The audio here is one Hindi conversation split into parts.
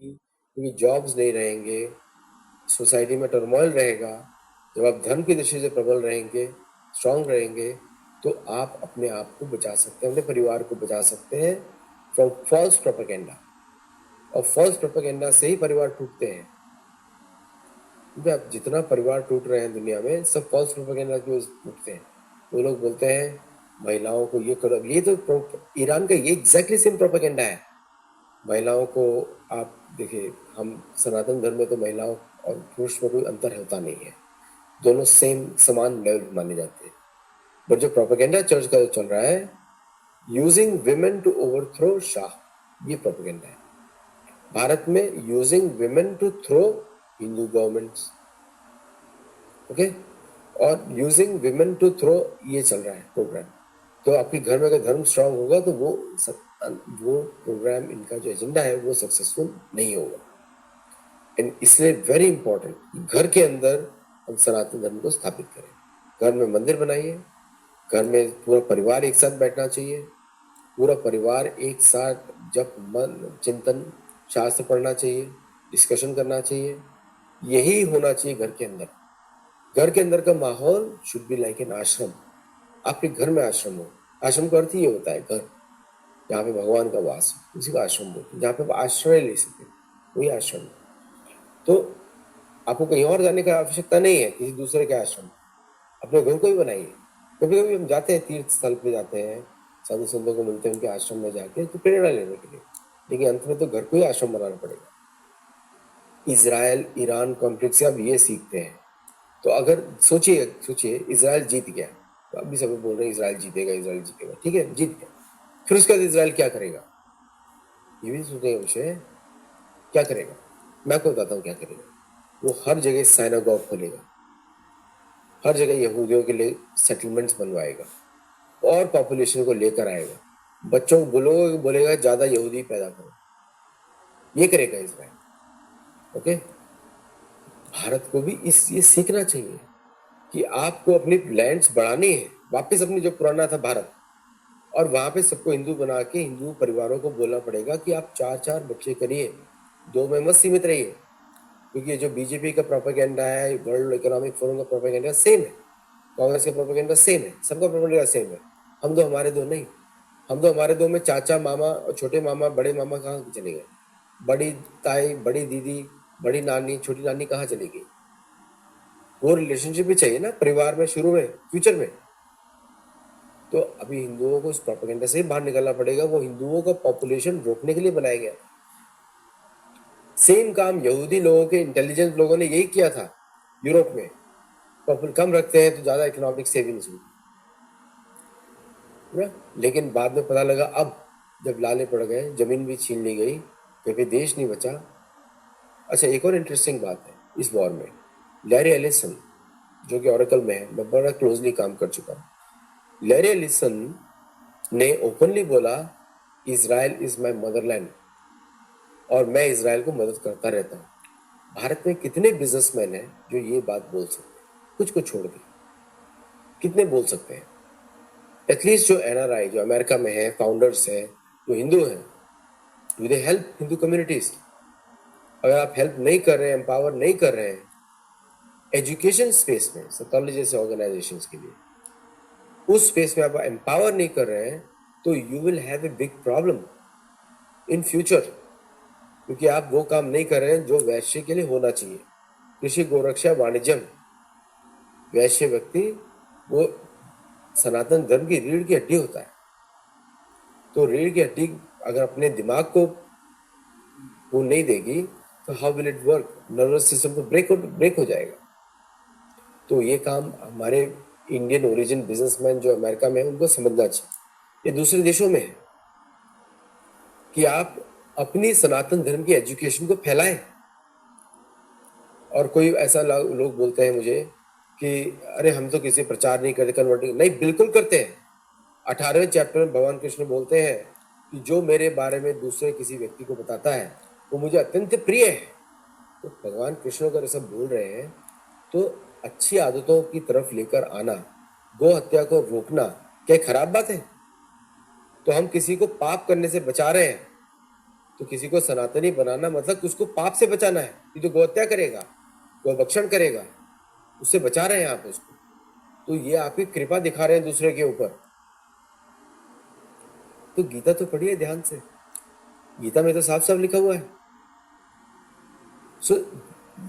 रहेगी, क्योंकि जॉब्स नहीं रहेंगे, सोसाइटी में टर्मोइल रहेगा। जब आप धर्म की दृष्टि से प्रबल रहेंगे, स्ट्रांग रहेंगे, तो आप अपने आप को बचा सकते हैं, अपने परिवार को बचा सकते हैं फ्रॉम फॉल्स प्रोपेगेंडा। और फॉल्स प्रोपेगेंडा से ही परिवार टूटते हैं, क्योंकि आप जितना परिवार टूट रहे हैं दुनिया में, सब फॉल्स प्रोपेगेंडा की वजह से टूटते हैं। वो लोग बोलते हैं महिलाओं को ये करो, ये तो ईरान का ये एग्जैक्टली सेम प्रोपेगेंडा है। महिलाओं को आप देखिए, हम सनातन धर्म में तो महिलाओं और पुरुष में कोई अंतर होता नहीं है, दोनों सेम समान लेवल माने जाते हैं। बट जो प्रोपेगेंडा चर्च का चल रहा है, using women to overthrow Shah, ये प्रोपेगेंडा है। भारत में using women to throw Hindu governments, okay, और यूजिंग विमेन टू थ्रो, ये चल रहा है प्रोग्राम। तो आपके घर में अगर धर्म स्ट्रांग होगा तो वो प्रोग्राम, इनका जो एजेंडा है वो सक्सेसफुल नहीं होगा। एंड इसलिए वेरी इंपॉर्टेंट, घर के अंदर हम सनातन धर्म को स्थापित करें। घर में मंदिर बनाइए, घर में पूरा परिवार एक साथ बैठना चाहिए, पूरा परिवार एक साथ जप मन चिंतन शास्त्र पढ़ना चाहिए, डिस्कशन करना चाहिए। यही होना चाहिए घर के अंदर। घर के अंदर का माहौल शुड बी लाइक एन आश्रम। आपके घर में आश्रम हो, आश्रम का अर्थ ये होता है घर, जहाँ पे भगवान का वास हो, उसी को आश्रम बोलते हैं, जहाँ पे आप आश्रय ले सके, वही आश्रम है। तो आपको कहीं और जाने की आवश्यकता नहीं है, किसी दूसरे के आश्रम, अपने घर को ही बनाइए। कभी कभी हम जाते हैं, तीर्थ स्थल पे जाते हैं, साधु संतों को मिलते हैं उनके आश्रम में जाके, तो प्रेरणा लेने के लिए, लेकिन अंत में तो घर को ही आश्रम बनाना पड़ेगा। इजराइल ईरान कॉन्फ्लिक्ट से अब ये सीखते हैं। तो अगर सोचिए सोचिए, इजराइल जीत गया, तो अभी सब बोल रहे हैं इजराइल जीतेगा, इजराइल जीतेगा, ठीक है, जीत गया, फिर उसके बाद इजराइल क्या करेगा, ये भी सोचने का विषय है। क्या करेगा? मैं आपको बताता हूँ क्या करेगा। वो हर जगह साइनागॉग खोलेगा, हर जगह यहूदियों के लिए सेटलमेंट्स बनवाएगा, और पॉपुलेशन को लेकर आएगा, बच्चों को बोलेगा ज्यादा यहूदी पैदा करो, ये करेगा इजराइल। ओके, भारत को भी ये सीखना चाहिए कि आपको अपनी लैंड्स बढ़ानी है, वापस अपनी जो पुराना था भारत, और वहां पे सबको हिंदू बना के हिंदू परिवारों को बोलना पड़ेगा कि आप 4-4 बच्चे करिए, 2 में मत सीमित रहिए। क्योंकि ये जो बीजेपी का प्रोपेगेंडा है, वर्ल्ड इकोनॉमिक फोरम का प्रोपेगेंडा सेम है, कांग्रेस का प्रोपेगेंडा सेम है, सबका प्रोपेगेंडा सेम है। हम दो हमारे दो नहीं, हम दो हमारे दो में चाचा मामा और छोटे मामा बड़े मामा कहाँ चले गए, बड़ी ताई बड़ी दीदी बड़ी नानी छोटी नानी कहाँ चली गई? वो रिलेशनशिप भी चाहिए ना परिवार में, शुरू में, फ्यूचर में। तो अभी हिंदुओं को इस प्रोपेगेंडा से बाहर निकलना पड़ेगा। वो हिंदुओं का पॉपुलेशन रोकने के लिए बनाया गया। सेम काम यहूदी लोगों के इंटेलिजेंस लोगों ने यही किया था यूरोप में। पॉपुलेशन कम रखते हैं तो ज्यादा इकोनॉमिक सेविंग्स हुई, लेकिन बाद में पता लगा, अब जब लाले पड़ गए, जमीन भी छीन ली गई, तो फिर देश नहीं बचा। अच्छा, एक और इंटरेस्टिंग बात है इस वॉर में, लैरी एलिसन जो कि ओरेकल में है, मैं बड़ा क्लोजली काम कर चुका हूँ। लैरी एलिसन ने ओपनली बोला, इजराइल इज माई मदरलैंड, और मैं इजराइल को मदद करता रहता हूँ। भारत में कितने बिजनेसमैन हैं जो ये बात बोल सकते हैं, कुछ को छोड़ के कितने बोल सकते हैं? एटलीस्ट जो एनआरआई जो अमेरिका में है, फाउंडर्स हैं जो हिंदू हैं, do they help Hindu communities? अगर आप हेल्प नहीं कर रहे हैं, एम्पावर नहीं कर रहे हैं एजुकेशन स्पेस में, सतौली जैसे ऑर्गेनाइजेशंस के लिए, उस स्पेस में आप एम्पावर नहीं कर रहे हैं, तो you will have a big problem in future. क्योंकि आप वो काम नहीं कर रहे हैं जो वैश्य के लिए होना चाहिए। कृषि, गोरक्षा, वाणिज्यम, वैश्य व्यक्ति वो सनातन धर्म की रीढ़ की हड्डी होता है। तो रीढ़ की हड्डी अगर अपने दिमाग को वो नहीं देगी, तो how will it work? Nervous system तो ब्रेक हो जाएगा। तो ये काम हमारे इंडियन ओरिजिन बिजनेसमैन जो अमेरिका में है उनको समझना चाहिए, ये दूसरे देशों में है, कि आप अपनी सनातन धर्म की एजुकेशन को फैलाएं। और कोई ऐसा लोग बोलते हैं मुझे कि अरे हम तो किसी प्रचार नहीं करते, कन्वर्टिंग नहीं, बिल्कुल करते हैं। 18वें चैप्टर में भगवान कृष्ण बोलते हैं कि जो मेरे बारे में दूसरे किसी व्यक्ति को बताता है वो मुझे अत्यंत प्रिय है। तो भगवान कृष्ण अगर ऐसा बोल रहे हैं, तो अच्छी आदतों की तरफ लेकर आना, गो हत्या को रोकना, क्या खराब बात है? तो हम किसी को पाप करने से बचा रहे हैं, तो किसी को सनातनी बनाना मतलब उसको पाप से बचाना है। ये तो गोहत्या करेगा, गोभक्षण करेगा, उससे बचा रहे हैं आप उसको। तो ये आपकी कृपा दिखा रहे हैं दूसरे के ऊपर। तो गीता तो पढ़िए ध्यान से, गीता में तो साफ साफ लिखा हुआ है। सो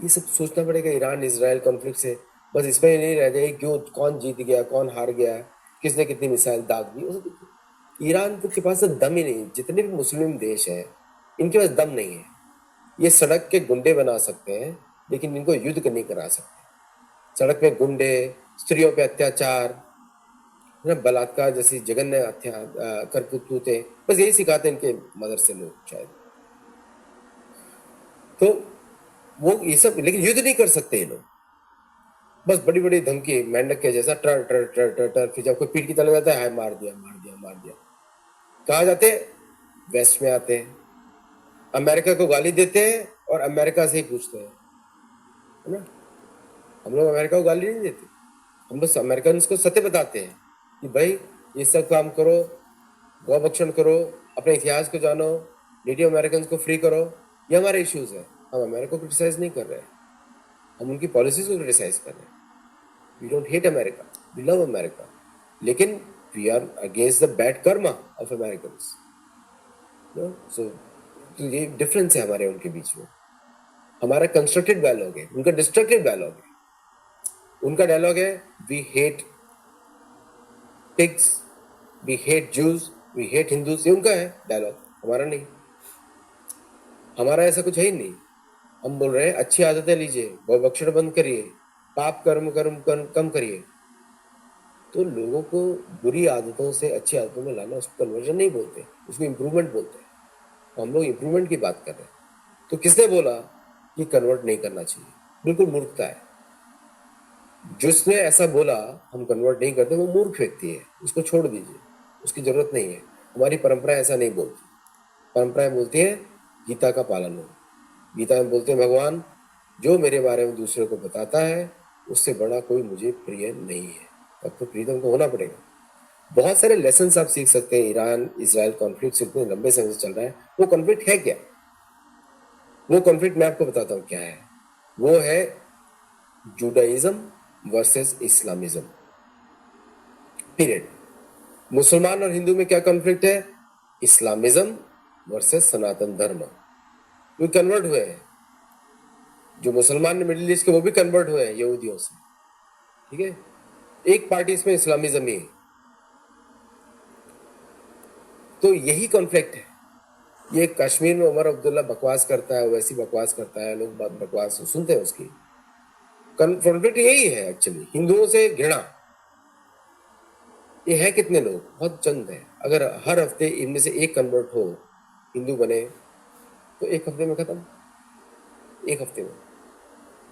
ये सब सोचना पड़ेगा ईरान इजराइल कॉन्फ्लिक्ट से। बस इसमें नहीं रह जाए क्यों कौन जीत गया कौन हार गया, किसने कितनी मिसाइल दाग दी। ईरान के पास तो दम ही नहीं। जितने भी मुस्लिम देश हैं इनके पास दम नहीं है। ये सड़क के गुंडे बना सकते हैं लेकिन इनको युद्ध नहीं करा सकते। सड़क पे गुंडे, स्त्रियों पे अत्याचार, है ना, बलात्कार जैसी जघन्य करतूतें, बस यही सिखाते हैं इनके मदर से लोग शायद। तो वो ये सब, लेकिन युद्ध नहीं कर सकते ये लोग। बस बड़ी बड़ी धमकी, मेंढक के जैसा टर टर टर टर टर, फिर जब कोई पीठ की तरफ जाता है हाय मार दिया मार दिया मार दिया। कहाँ जाते हैं? वेस्ट में आते हैं, अमेरिका को गाली देते हैं और अमेरिका से ही पूछते हैं, है ना। हम लोग अमेरिका को गाली नहीं देते, हम बस अमेरिकन को सत्य बताते हैं कि भाई ये सब काम करो, गौ भक्षण करो, अपने इतिहास को जानो, नेटिव अमेरिकन को फ्री करो। ये हमारे इश्यूज है। हम अमेरिका को क्रिटिसाइज नहीं कर रहे हैं, हम उनकी पॉलिसीज को क्रिटिसाइज कर रहे हैं। We don't hate America, we love America, लेकिन we are against the bad karma of American. So तो ये डिफरेंस है हमारे उनके बीच में। हमारा कंस्ट्रक्टेड डायलॉग है, उनका डिस्ट्रक्टिव डायलॉग है। उनका डायलॉग है we hate pigs, we hate Jews, we hate Hindus. ये उनका है डायलॉग, हमारा नहीं। हमारा ऐसा कुछ है ही नहीं। हम बोल रहे हैं अच्छी आदतें लीजिए, गौभक्षण बंद करिए, पाप कर्म कम करिए। तो लोगों को बुरी आदतों से अच्छी आदतों में लाना, उसको कन्वर्जन नहीं बोलते, उसको इम्प्रूवमेंट बोलते हैं। तो हम लोग इम्प्रूवमेंट की बात कर रहे हैं। तो किसने बोला कि कन्वर्ट नहीं करना चाहिए? बिल्कुल मूर्खता है। जिसने ऐसा बोला हम कन्वर्ट नहीं करते, वो मूर्ख व्यक्ति है, उसको छोड़ दीजिए, उसकी जरूरत नहीं है। हमारी परंपरा ऐसा नहीं बोलती। परंपराएं बोलती है गीता का पालन हो। गीता में बोलते हैं भगवान जो मेरे बारे में दूसरे को बताता है उससे बड़ा कोई मुझे प्रिय नहीं है। अब तो प्रिय तुमको होना पड़ेगा। बहुत सारे लेसन आप सीख सकते हैं। ईरान इजराइल कॉन्फ्लिक्ट इतने लंबे समय से चल रहा है। वो कॉन्फ्लिक्ट है क्या? वो कॉन्फ्लिक्ट मैं आपको बताता हूँ क्या है। वो है जुडाइज्म वर्सेस इस्लामिज्म, पीरियड। मुसलमान और हिंदू में क्या कॉन्फ्लिक्ट है? इस्लामिज्म वर्सेस सनातन धर्म। वो कन्वर्ट हुए हैं। जो मुसलमान मिडिल ईस्ट के वो भी कन्वर्ट हुए हैं यहूदियों से, ठीक है। एक पार्टी इसमें इस्लामिज्म ही है। तो यही कॉन्फ्लिक्ट है। ये कश्मीर में उमर अब्दुल्ला बकवास करता है, वैसी बकवास करता है, लोग बकवास सुनते हैं उसकी। कॉन्फ्लिक्ट यही है एक्चुअली, हिंदुओं से घृणा। ये है कितने लोग? बहुत चंद है। अगर हर हफ्ते इनमें से एक कन्वर्ट हो, हिंदू बने, तो एक हफ्ते में खत्म, एक हफ्ते में।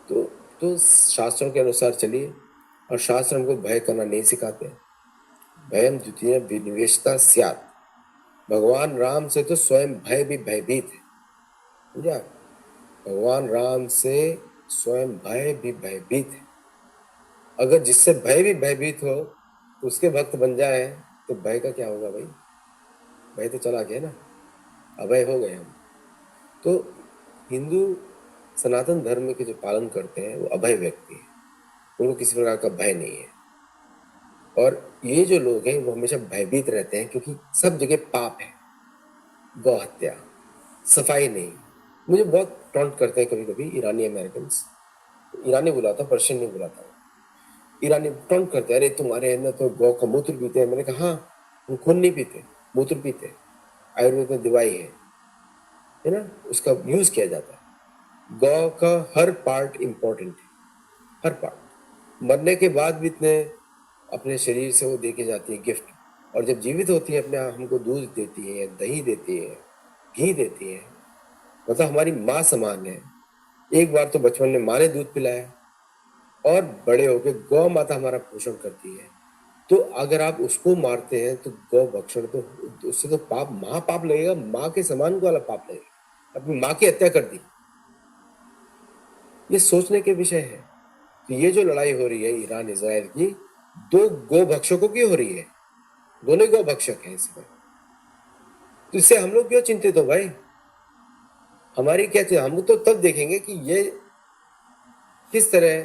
तो तो शास्त्रों के अनुसार चलिए। और शास्त्र हमको भय करना नहीं सिखाते। भयम द्वितीय विनिवेशता स्यात्। भगवान राम से तो स्वयं भय भी भयभीत है, समझा। भगवान राम से स्वयं भय भी भयभीत है। अगर जिससे भय भी भयभीत हो तो उसके भक्त बन जाए तो भय का क्या होगा भाई? भय तो चला गया ना, अभय हो गए हम। तो हिंदू सनातन धर्म के जो पालन करते हैं वो अभय व्यक्ति है, उनको किसी प्रकार का भय नहीं है। और ये जो लोग हैं वो हमेशा भयभीत रहते हैं क्योंकि सब जगह पाप है, गौ हत्या, सफाई नहीं। मुझे बहुत टॉन्ट करते हैं कभी कभी ईरानी अमेरिकन। ईरानी बुलाता, पर्शियन नहीं बुलाता। ईरानी टॉन्ट करते हैं, अरे तुम्हारे अंदर तो गौ का मूत्र पीते हैं। मैंने कहा हाँ, हम खून नहीं पीते, मूत्र पीते। आयुर्वेद में दवाई है ना, उसका यूज किया जाता है। गौ का हर पार्ट इंपॉर्टेंट है, हर पार्ट। मरने के बाद भी इतने अपने शरीर से वो दे के जाती है गिफ्ट। और जब जीवित होती है अपने हमको दूध देती है, दही देती है, घी देती है। मतलब हमारी माँ समान है। एक बार तो बचपन में माँ ने दूध पिलाया और बड़े होके गौ माता हमारा पोषण करती है। तो अगर आप उसको मारते हैं तो गौ भक्षण, तो उससे तो पाप, महापाप लगेगा, माँ के समान वाला पाप लगेगा। अपनी माँ की हत्या कर दी। ये सोचने के विषय है। तो ये जो लड़ाई हो रही है ईरान इजराइल की, दो गौ भक्षकों की हो रही है। दोनों गौ भक्षक हैं इसमें। तो इससे हम लोग क्यों चिंतित हो भाई? हमारी क्या चीज, हम तो तब देखेंगे कि ये किस तरह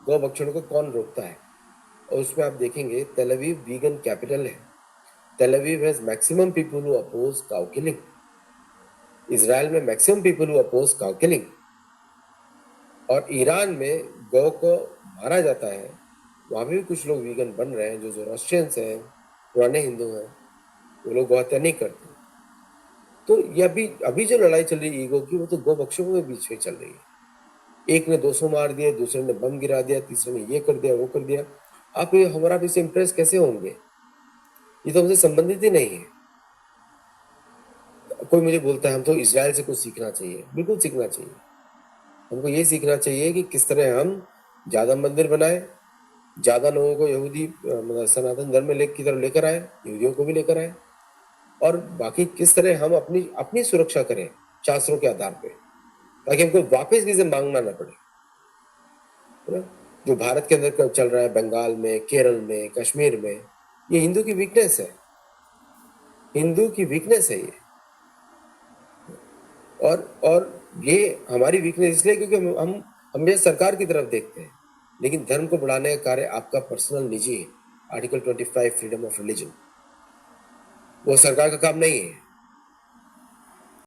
गौ भक्षण को कौन रोकता है। और उसमें आप देखेंगे तेल अवीव वीगन कैपिटल है। Tel Aviv has maximum people who oppose cow killing. Israel में maximum people who oppose cow killing. और ईरान में गौ को मारा जाता है, वहाँ भी कुछ लोग वीगन बन रहे हैं, जो जोरोस्ट्रियंस हैं, पुराने हिंदू हैं, वो लोग गौ हत्या नहीं करते। तो ये अभी अभी जो लड़ाई चल रही है ईगो की, वो तो गौ भक्षकों के बीच में चल रही है। एक ने 200 मार दिए, दूसरे ने बम गिरा दिया, तीसरे ने ये कर दिया वो कर दिया। आप ये हमारा इससे इम्प्रेस कैसे होंगे? ये तो हमसे संबंधित ही नहीं है। कोई मुझे बोलता है हम तो इजराइल से कुछ सीखना चाहिए, बिल्कुल सीखना चाहिए। हमको ये सीखना चाहिए कि किस तरह हम ज़्यादा मंदिर बनाए, ज़्यादा लोगों को यहूदी मतलब सनातन धर्म में की तरफ लेकर आए, यहूदियों को भी लेकर आए, और बाकी किस तरह हम अपनी अपनी सुरक्षा करें शास्त्रों के आधार पे, ताकि हमको वापस किसी से मांगना ना पड़े, है ना? जो भारत के अंदर चल रहा है, बंगाल में, केरल में, कश्मीर में, ये हिंदू की वीकनेस है। हिंदू की वीकनेस है ये। और ये हमारी वीकनेस इसलिए क्योंकि हम ये सरकार की तरफ देखते हैं, लेकिन धर्म को बढ़ाने का कार्य आपका पर्सनल निजी है। आर्टिकल 25 फ्रीडम ऑफ रिलीजन, वो सरकार का काम नहीं है।